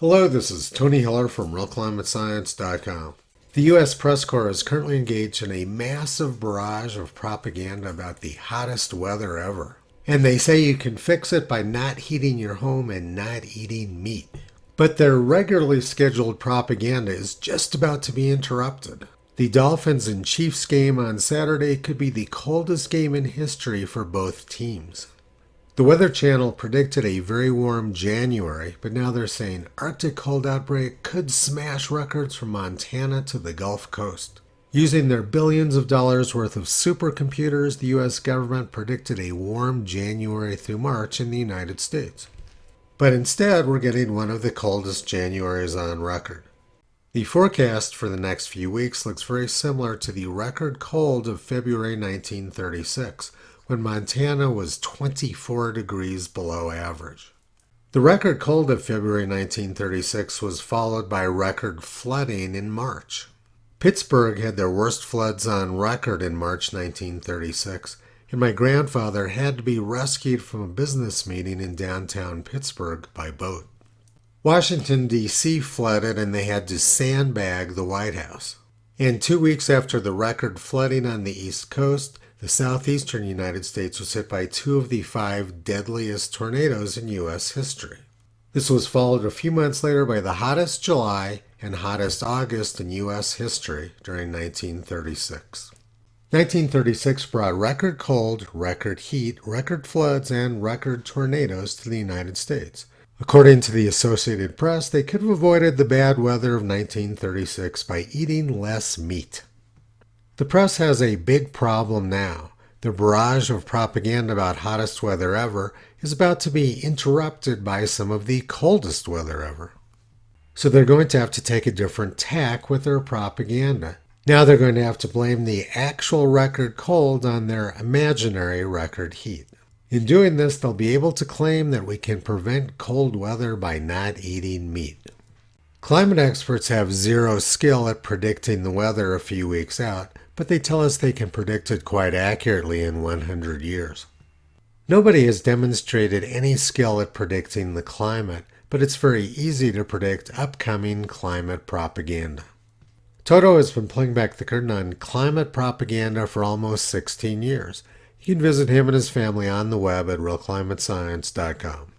Hello, this is Tony Hiller from RealClimateScience.com. The U.S. press corps is currently engaged in a massive barrage of propaganda about the hottest weather ever. And they say you can fix it by not heating your home and not eating meat. But their regularly scheduled propaganda is just about to be interrupted. The Dolphins and Chiefs game on Saturday could be the coldest game in history for both teams. The Weather Channel predicted a very warm January, but now they're saying Arctic cold outbreak could smash records from Montana to the Gulf Coast. Using their billions of dollars worth of supercomputers, the U.S. government predicted a warm January through March in the United States. But instead, we're getting one of the coldest Januaries on record. The forecast for the next few weeks looks very similar to the record cold of February 1936, when Montana was 24 degrees below average. The record cold of February 1936 was followed by record flooding in March. Pittsburgh had their worst floods on record in March 1936, and my grandfather had to be rescued from a business meeting in downtown Pittsburgh by boat. Washington, D.C. flooded and they had to sandbag the White House. And 2 weeks after the record flooding on the East Coast, the southeastern United States was hit by 2 of the 5 deadliest tornadoes in U.S. history. This was followed a few months later by the hottest July and hottest August in U.S. history during 1936. 1936 brought record cold, record heat, record floods, and record tornadoes to the United States. According to the Associated Press, they could have avoided the bad weather of 1936 by eating less meat. The press has a big problem now. The barrage of propaganda about hottest weather ever is about to be interrupted by some of the coldest weather ever. So they're going to have to take a different tack with their propaganda. Now they're going to have to blame the actual record cold on their imaginary record heat. In doing this, they'll be able to claim that we can prevent cold weather by not eating meat. Climate experts have zero skill at predicting the weather a few weeks out, but they tell us they can predict it quite accurately in 100 years. Nobody has demonstrated any skill at predicting the climate, but it's very easy to predict upcoming climate propaganda. Toto has been pulling back the curtain on climate propaganda for almost 16 years. You can visit him and his family on the web at realclimatescience.com.